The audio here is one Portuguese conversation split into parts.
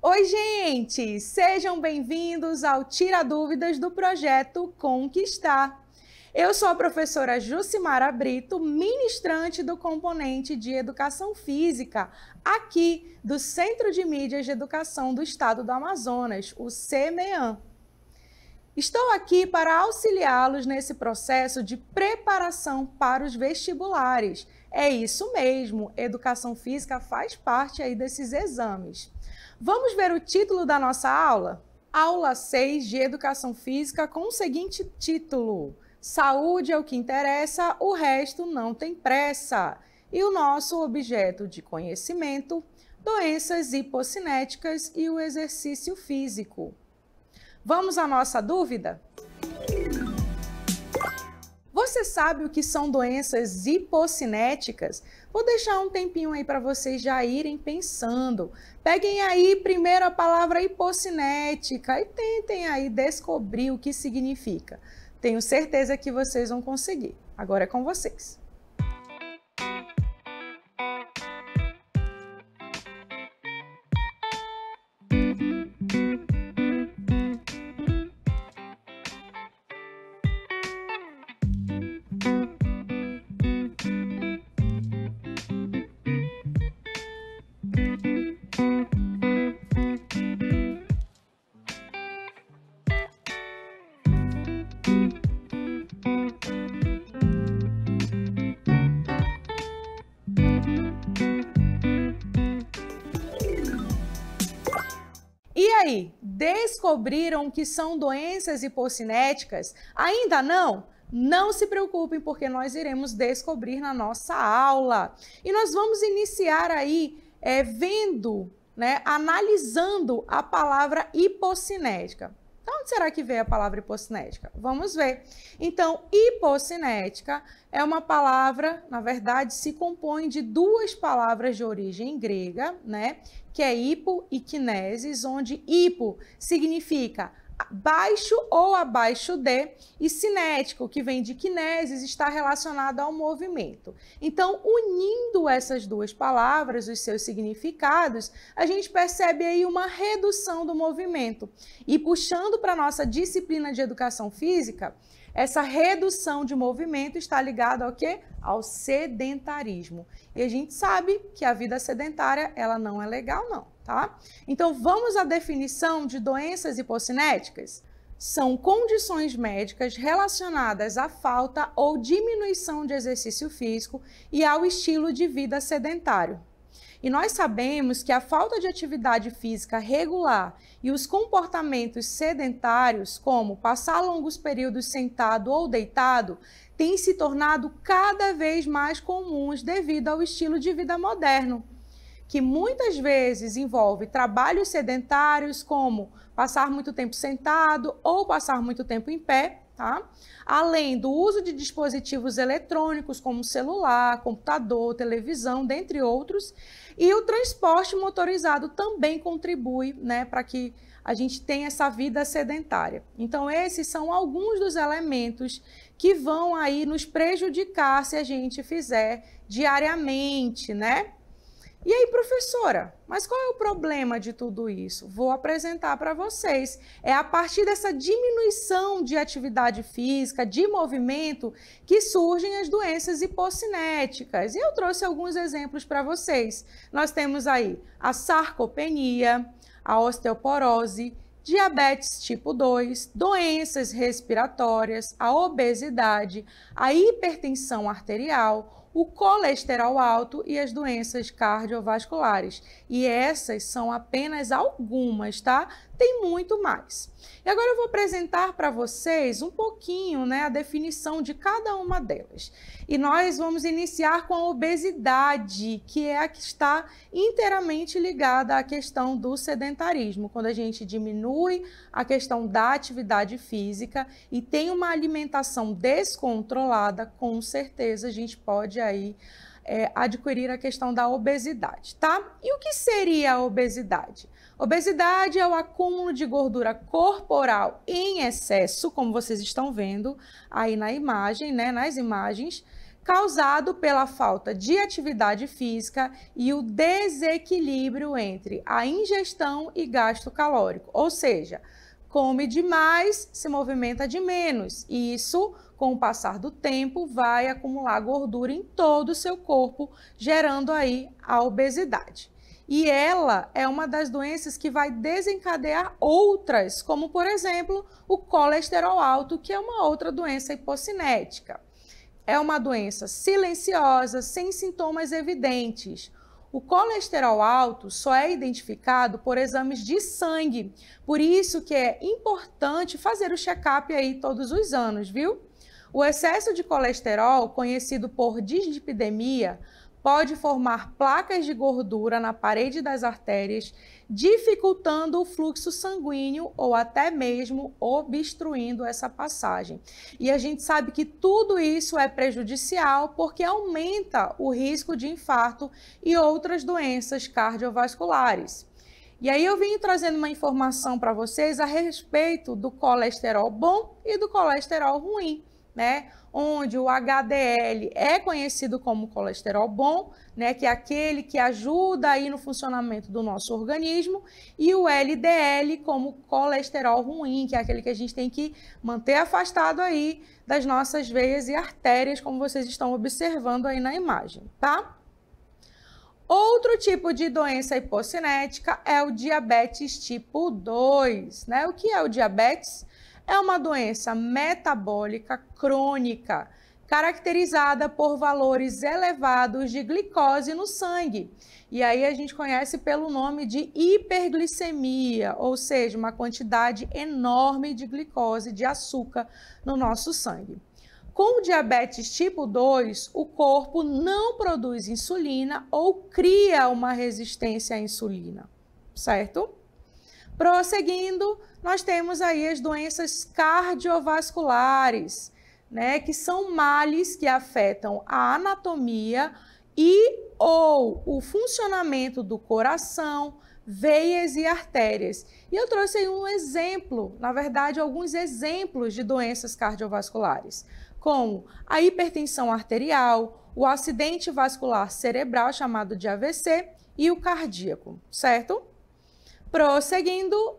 Oi, gente! Sejam bem-vindos ao Tira Dúvidas do projeto Conquistar. Eu sou a professora Jucimara Brito, ministrante do componente de Educação Física, aqui do Centro de Mídias de Educação do Estado do Amazonas, o CMEAM. Estou aqui para auxiliá-los nesse processo de preparação para os vestibulares. É isso mesmo, Educação Física faz parte aí desses exames. Vamos ver o título da nossa aula? Aula 6 de Educação Física com o seguinte título: Saúde é o que interessa, o resto não tem pressa. E o nosso objeto de conhecimento, doenças hipocinéticas e o exercício físico. Vamos à nossa dúvida? Você sabe o que são doenças hipocinéticas? Vou deixar um tempinho aí para vocês já irem pensando. Peguem aí primeiro a palavra hipocinética e tentem aí descobrir o que significa. Tenho certeza que vocês vão conseguir. Agora é com vocês. E aí, descobriram o que são doenças hipocinéticas? Ainda não? Não se preocupem, porque nós iremos descobrir na nossa aula. E nós vamos iniciar aí vendo, analisando a palavra hipocinética. Então, onde será que veio a palavra hipocinética? Vamos ver. Então, hipocinética é uma palavra, na verdade, se compõe de duas palavras de origem grega, que é hipo e kinesis, onde hipo significa baixo ou abaixo de, e cinético, que vem de kinesis, está relacionado ao movimento. Então, unindo essas duas palavras, os seus significados, a gente percebe aí uma redução do movimento. E puxando para a nossa disciplina de educação física, essa redução de movimento está ligada ao quê? Ao sedentarismo. E a gente sabe que a vida sedentária, ela não é legal não, tá? Então, vamos à definição de doenças hipocinéticas? São condições médicas relacionadas à falta ou diminuição de exercício físico e ao estilo de vida sedentário. E nós sabemos que a falta de atividade física regular e os comportamentos sedentários, como passar longos períodos sentado ou deitado, têm se tornado cada vez mais comuns devido ao estilo de vida moderno, que muitas vezes envolve trabalhos sedentários, como passar muito tempo sentado ou passar muito tempo em pé, tá? Além do uso de dispositivos eletrônicos como celular, computador, televisão, dentre outros. E o transporte motorizado também contribui, para que a gente tenha essa vida sedentária. Então, esses são alguns dos elementos que vão aí nos prejudicar se a gente fizer diariamente, E aí, professora, mas qual é o problema de tudo isso? Vou apresentar para vocês. É a partir dessa diminuição de atividade física, de movimento, que surgem as doenças hipocinéticas. E eu trouxe alguns exemplos para vocês. Nós temos aí a sarcopenia, a osteoporose, diabetes tipo 2, doenças respiratórias, a obesidade, a hipertensão arterial, o colesterol alto e as doenças cardiovasculares. E essas são apenas algumas, tá? Tem muito mais. E agora eu vou apresentar para vocês um pouquinho, a definição de cada uma delas. E nós vamos iniciar com a obesidade, que é a que está inteiramente ligada à questão do sedentarismo. Quando a gente diminui a questão da atividade física e tem uma alimentação descontrolada, com certeza a gente pode aí adquirir a questão da obesidade, tá? E o que seria a obesidade? Obesidade é o acúmulo de gordura corporal em excesso, como vocês estão vendo aí na imagem, né, nas imagens, causado pela falta de atividade física e o desequilíbrio entre a ingestão e gasto calórico, ou seja, come demais, se movimenta de menos. E isso, com o passar do tempo, vai acumular gordura em todo o seu corpo, gerando aí a obesidade. E ela é uma das doenças que vai desencadear outras, como, por exemplo, o colesterol alto, que é uma outra doença hipocinética. É uma doença silenciosa, sem sintomas evidentes. O colesterol alto só é identificado por exames de sangue, por isso que é importante fazer o check-up aí todos os anos, viu? O excesso de colesterol, conhecido por dislipidemia, pode formar placas de gordura na parede das artérias, dificultando o fluxo sanguíneo ou até mesmo obstruindo essa passagem. E a gente sabe que tudo isso é prejudicial porque aumenta o risco de infarto e outras doenças cardiovasculares. E aí eu vim trazendo uma informação para vocês a respeito do colesterol bom e do colesterol ruim, né? Onde o HDL é conhecido como colesterol bom, né? Que é aquele que ajuda aí no funcionamento do nosso organismo, e o LDL como colesterol ruim, que é aquele que a gente tem que manter afastado aí das nossas veias e artérias, como vocês estão observando aí na imagem, tá? Outro tipo de doença hipocinética é o diabetes tipo 2, né? O que é o diabetes? É uma doença metabólica crônica, caracterizada por valores elevados de glicose no sangue. E aí a gente conhece pelo nome de hiperglicemia, ou seja, uma quantidade enorme de glicose, de açúcar no nosso sangue. Com o diabetes tipo 2, o corpo não produz insulina ou cria uma resistência à insulina, certo? Prosseguindo, nós temos aí as doenças cardiovasculares, né, que são males que afetam a anatomia e ou o funcionamento do coração, veias e artérias. E eu trouxe aí um exemplo, na verdade, alguns exemplos de doenças cardiovasculares, como a hipertensão arterial, o acidente vascular cerebral, chamado de AVC, e o cardíaco, certo? Prosseguindo,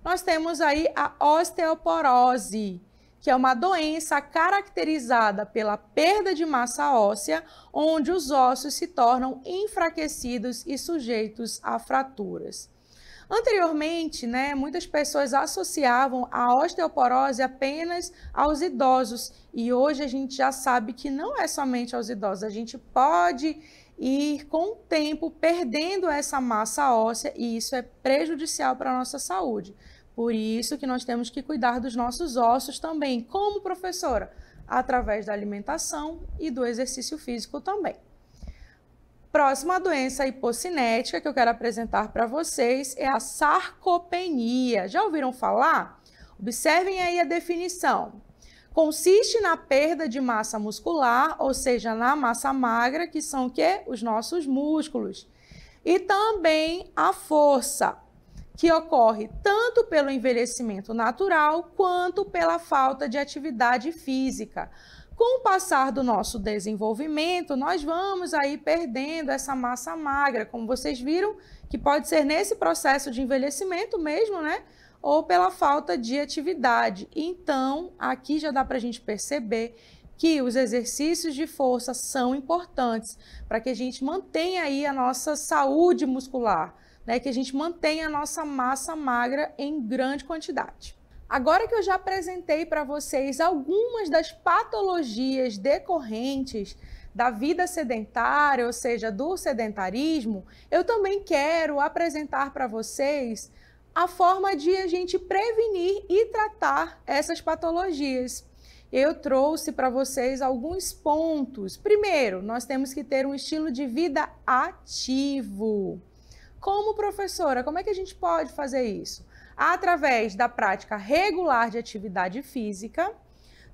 nós temos aí a osteoporose, que é uma doença caracterizada pela perda de massa óssea, onde os ossos se tornam enfraquecidos e sujeitos a fraturas. Anteriormente, né, muitas pessoas associavam a osteoporose apenas aos idosos, e hoje a gente já sabe que não é somente aos idosos, a gente pode ir com o tempo perdendo essa massa óssea e isso é prejudicial para a nossa saúde. Por isso que nós temos que cuidar dos nossos ossos também, como professora, através da alimentação e do exercício físico também. Próxima doença hipocinética que eu quero apresentar para vocês é a sarcopenia. Já ouviram falar? Observem aí a definição. Consiste na perda de massa muscular, ou seja, na massa magra, que são o quê? Os nossos músculos. E também a força, que ocorre tanto pelo envelhecimento natural quanto pela falta de atividade física. Com o passar do nosso desenvolvimento, nós vamos aí perdendo essa massa magra, como vocês viram, que pode ser nesse processo de envelhecimento mesmo, né? Ou pela falta de atividade. Então, aqui já dá para a gente perceber que os exercícios de força são importantes para que a gente mantenha aí a nossa saúde muscular, né? Que a gente mantenha a nossa massa magra em grande quantidade. Agora que eu já apresentei para vocês algumas das patologias decorrentes da vida sedentária, ou seja, do sedentarismo, eu também quero apresentar para vocês a forma de a gente prevenir e tratar essas patologias. Eu trouxe para vocês alguns pontos. Primeiro, nós temos que ter um estilo de vida ativo. Como professora, como é que a gente pode fazer isso? Através da prática regular de atividade física,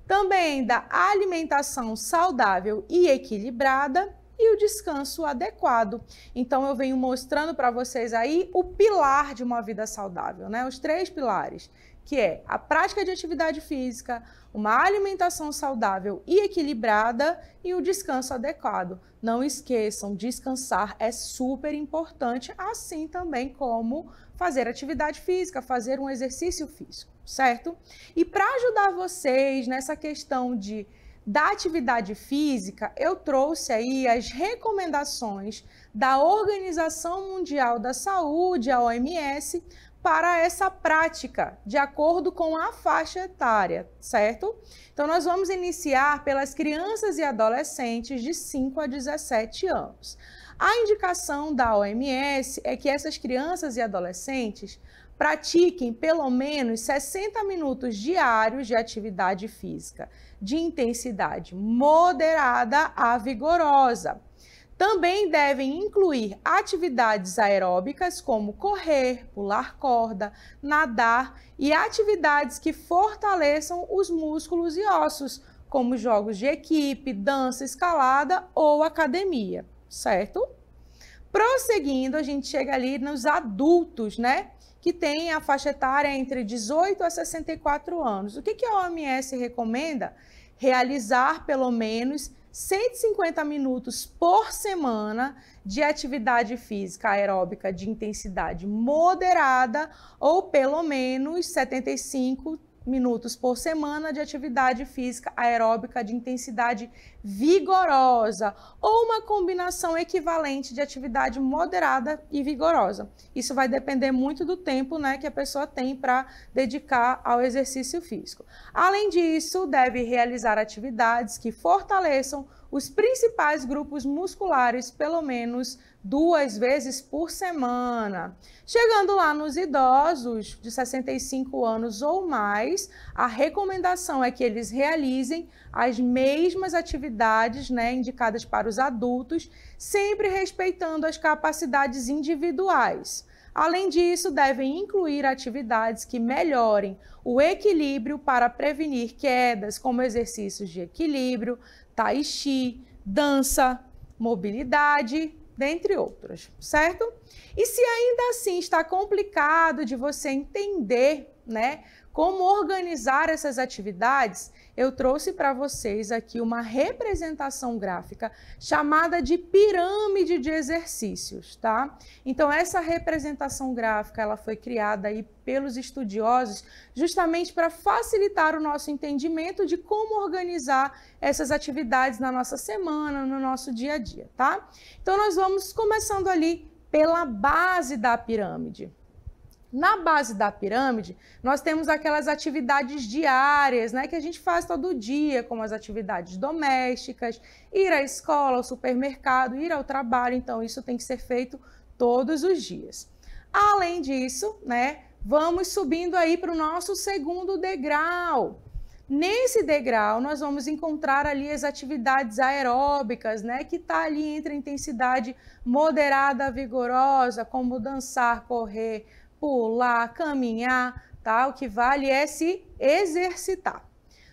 também da alimentação saudável e equilibrada e o descanso adequado. Então, eu venho mostrando para vocês aí o pilar de uma vida saudável, né? Os 3 pilares, que é a prática de atividade física, uma alimentação saudável e equilibrada e o descanso adequado. Não esqueçam, descansar é super importante, assim também como fazer atividade física, fazer um exercício físico, certo? E para ajudar vocês nessa questão da atividade física, eu trouxe aí as recomendações da Organização Mundial da Saúde, a OMS, para essa prática, de acordo com a faixa etária, certo? Então, nós vamos iniciar pelas crianças e adolescentes de 5 a 17 anos. A indicação da OMS é que essas crianças e adolescentes pratiquem pelo menos 60 minutos diários de atividade física, de intensidade moderada a vigorosa. Também devem incluir atividades aeróbicas como correr, pular corda, nadar e atividades que fortaleçam os músculos e ossos, como jogos de equipe, dança, escalada ou academia, certo? Prosseguindo, a gente chega ali nos adultos, né? Que tem a faixa etária entre 18 a 64 anos. O que a OMS recomenda? Realizar pelo menos 150 minutos por semana de atividade física aeróbica de intensidade moderada ou pelo menos 75 minutos por semana de atividade física aeróbica de intensidade vigorosa ou uma combinação equivalente de atividade moderada e vigorosa. Isso vai depender muito do tempo, né, que a pessoa tem para dedicar ao exercício físico. Além disso, deve realizar atividades que fortaleçam os principais grupos musculares pelo menos 2 vezes por semana. Chegando lá nos idosos de 65 anos ou mais, a recomendação é que eles realizem as mesmas atividades, né, indicadas para os adultos, sempre respeitando as capacidades individuais. Além disso, devem incluir atividades que melhorem o equilíbrio para prevenir quedas, como exercícios de equilíbrio, tai chi, dança, mobilidade, dentre outros, certo? E se ainda assim está complicado de você entender, né, como organizar essas atividades, eu trouxe para vocês aqui uma representação gráfica chamada de pirâmide de exercícios, tá? Então, essa representação gráfica, ela foi criada aí pelos estudiosos justamente para facilitar o nosso entendimento de como organizar essas atividades na nossa semana, no nosso dia a dia, tá? Então, nós vamos começando ali pela base da pirâmide. Na base da pirâmide, nós temos aquelas atividades diárias, né, que a gente faz todo dia, como as atividades domésticas, ir à escola, ao supermercado, ir ao trabalho, então isso tem que ser feito todos os dias. Além disso, né, vamos subindo aí para o nosso segundo degrau. Nesse degrau, nós vamos encontrar ali as atividades aeróbicas, né, que está ali entre a intensidade moderada a vigorosa, como dançar, correr, pular, caminhar, tá? O que vale é se exercitar.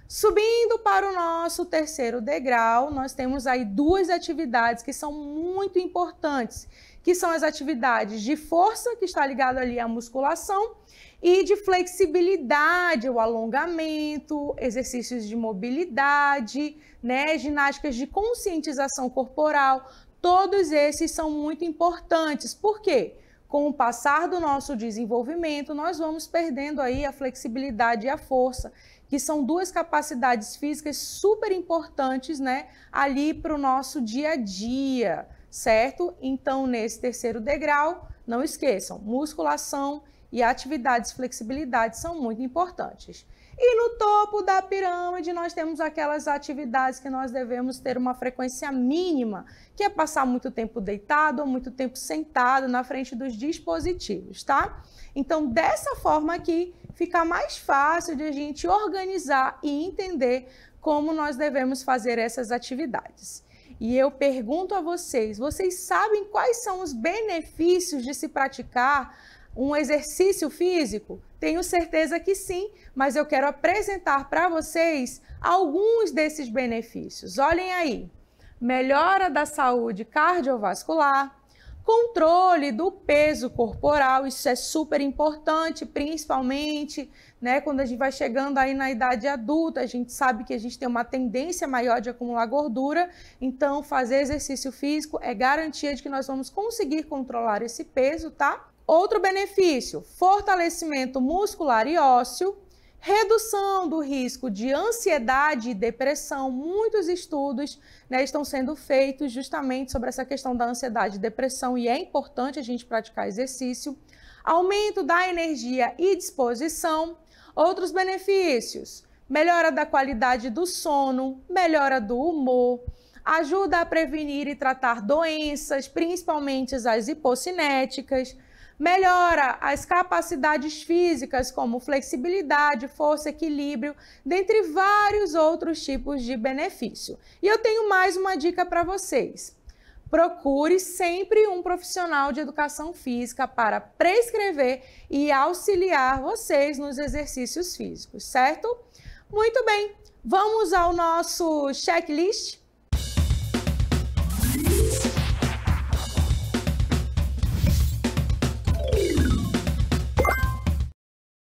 Subindo para o nosso terceiro degrau, nós temos aí 2 atividades que são muito importantes, que são as atividades de força, que está ligado ali à musculação, e de flexibilidade, o alongamento, exercícios de mobilidade, né, ginásticas de conscientização corporal. Todos esses são muito importantes. Por quê? Com o passar do nosso desenvolvimento, nós vamos perdendo aí a flexibilidade e a força, que são 2 capacidades físicas super importantes, né, ali para o nosso dia a dia, certo? Então, nesse terceiro degrau, não esqueçam, musculação e atividades de flexibilidade são muito importantes. E no topo da pirâmide, nós temos aquelas atividades que nós devemos ter uma frequência mínima, que é passar muito tempo deitado ou muito tempo sentado na frente dos dispositivos, tá? Então, dessa forma aqui, fica mais fácil de a gente organizar e entender como nós devemos fazer essas atividades. E eu pergunto a vocês, vocês sabem quais são os benefícios de se praticar um exercício físico? Tenho certeza que sim, mas eu quero apresentar para vocês alguns desses benefícios. Olhem aí. melhora da saúde cardiovascular, controle do peso corporal, isso é super importante, principalmente, né, quando a gente vai chegando aí na idade adulta, a gente sabe que a gente tem uma tendência maior de acumular gordura, então fazer exercício físico é garantia de que nós vamos conseguir controlar esse peso, tá? Outro benefício, fortalecimento muscular e ósseo, redução do risco de ansiedade e depressão. Muitos estudos, né, estão sendo feitos justamente sobre essa questão da ansiedade e depressão e é importante a gente praticar exercício. Aumento da energia e disposição. Outros benefícios, melhora da qualidade do sono, melhora do humor, ajuda a prevenir e tratar doenças, principalmente as hipocinéticas, melhora as capacidades físicas como flexibilidade, força, equilíbrio, dentre vários outros tipos de benefício. E eu tenho mais uma dica para vocês. Procure sempre um profissional de educação física para prescrever e auxiliar vocês nos exercícios físicos, certo? Muito bem, vamos ao nosso checklist?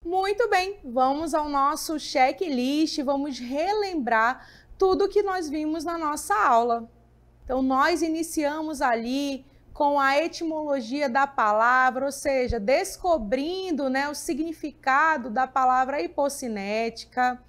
Muito bem, vamos ao nosso checklist, vamos relembrar tudo que nós vimos na nossa aula. Então, nós iniciamos ali com a etimologia da palavra, ou seja, descobrindo, né, o significado da palavra hipocinética.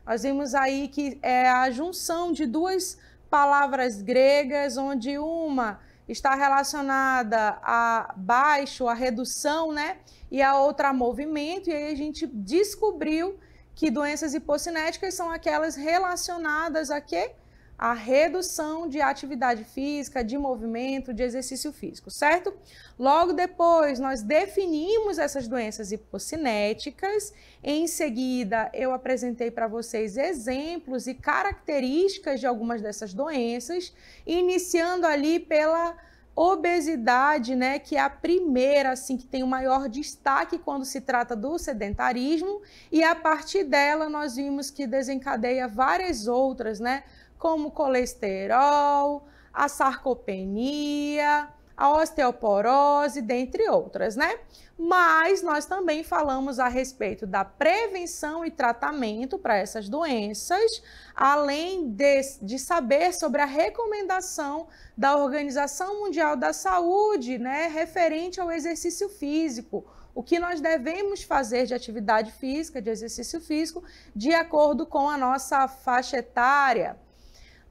Nós vimos aí que é a junção de duas palavras gregas, onde uma está relacionada a baixo, a redução, né? E a outra a movimento, e aí a gente descobriu que doenças hipocinéticas são aquelas relacionadas a quê? A redução de atividade física, de movimento, de exercício físico, certo? Logo depois, nós definimos essas doenças hipocinéticas. Em seguida, eu apresentei para vocês exemplos e características de algumas dessas doenças, iniciando ali pela obesidade, né, que é a primeira, assim, que tem o maior destaque quando se trata do sedentarismo, e a partir dela nós vimos que desencadeia várias outras, né, como colesterol, a sarcopenia, a osteoporose, dentre outras, né? Mas nós também falamos a respeito da prevenção e tratamento para essas doenças, além de saber sobre a recomendação da Organização Mundial da Saúde, né, referente ao exercício físico, o que nós devemos fazer de atividade física, de exercício físico, de acordo com a nossa faixa etária.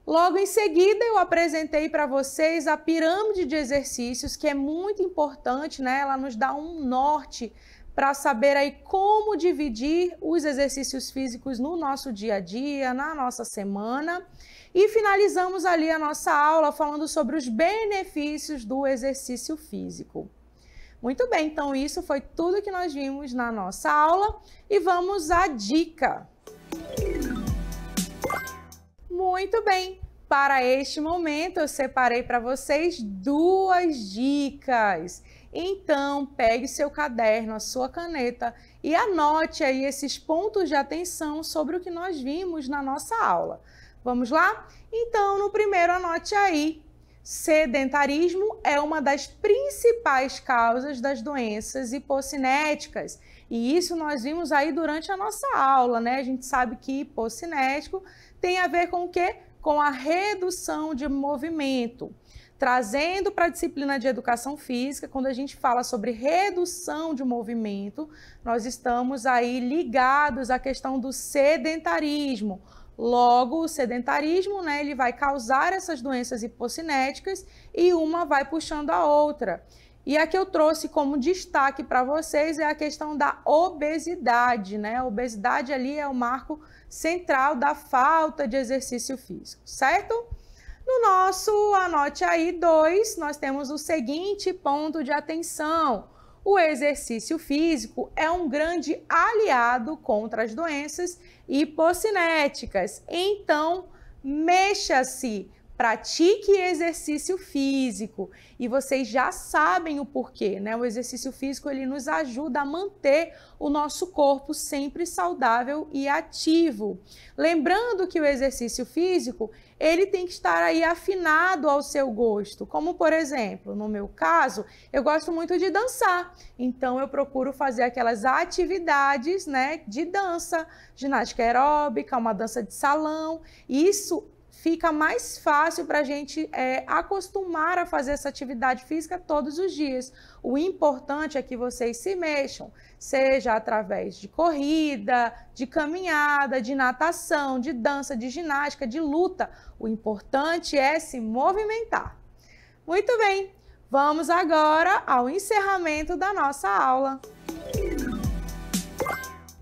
Logo em seguida, eu apresentei para vocês a pirâmide de exercícios, que é muito importante, né? Ela nos dá um norte para saber aí como dividir os exercícios físicos no nosso dia a dia, na nossa semana. E finalizamos ali a nossa aula falando sobre os benefícios do exercício físico. Muito bem, então isso foi tudo que nós vimos na nossa aula e vamos à dica. Muito bem, para este momento eu separei para vocês duas dicas. Então, pegue seu caderno, a sua caneta e anote aí esses pontos de atenção sobre o que nós vimos na nossa aula. Vamos lá? Então, no primeiro, anote aí. Sedentarismo é uma das principais causas das doenças hipocinéticas. E isso nós vimos aí durante a nossa aula, né? A gente sabe que hipocinético tem a ver com o quê? Com a redução de movimento. Trazendo para a disciplina de educação física, quando a gente fala sobre redução de movimento, nós estamos aí ligados à questão do sedentarismo. Logo, o sedentarismo, né, ele vai causar essas doenças hipocinéticas e uma vai puxando a outra. E a que eu trouxe como destaque para vocês é a questão da obesidade, né? A obesidade ali é o marco central da falta de exercício físico, certo? No nosso, anote aí 2, nós temos o seguinte ponto de atenção. O exercício físico é um grande aliado contra as doenças hipocinéticas. Então, mexa-se, pratique exercício físico. E vocês já sabem o porquê, né? O exercício físico, ele nos ajuda a manter o nosso corpo sempre saudável e ativo. Lembrando que o exercício físico, ele tem que estar aí afinado ao seu gosto. Como, por exemplo, no meu caso, eu gosto muito de dançar. Então, eu procuro fazer aquelas atividades, né, de dança, ginástica aeróbica, uma dança de salão. Isso fica mais fácil para a gente acostumar a fazer essa atividade física todos os dias. O importante é que vocês se mexam, seja através de corrida, de caminhada, de natação, de dança, de ginástica, de luta. O importante é se movimentar. Muito bem, vamos agora ao encerramento da nossa aula.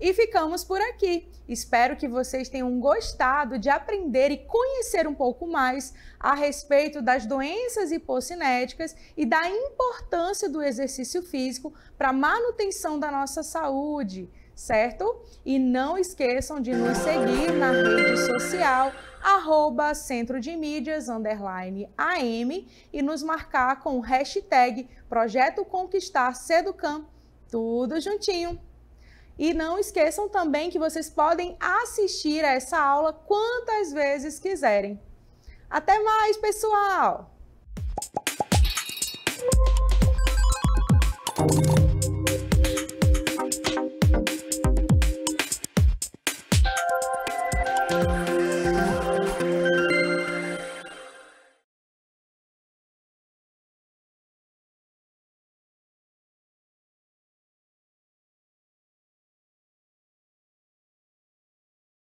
E ficamos por aqui. Espero que vocês tenham gostado de aprender e conhecer um pouco mais a respeito das doenças hipocinéticas e da importância do exercício físico para a manutenção da nossa saúde, certo? E não esqueçam de nos seguir na rede social @centrodemídias_am e nos marcar com o hashtag Projeto Conquistar Seducam, tudo juntinho. E não esqueçam também que vocês podem assistir a essa aula quantas vezes quiserem. Até mais, pessoal!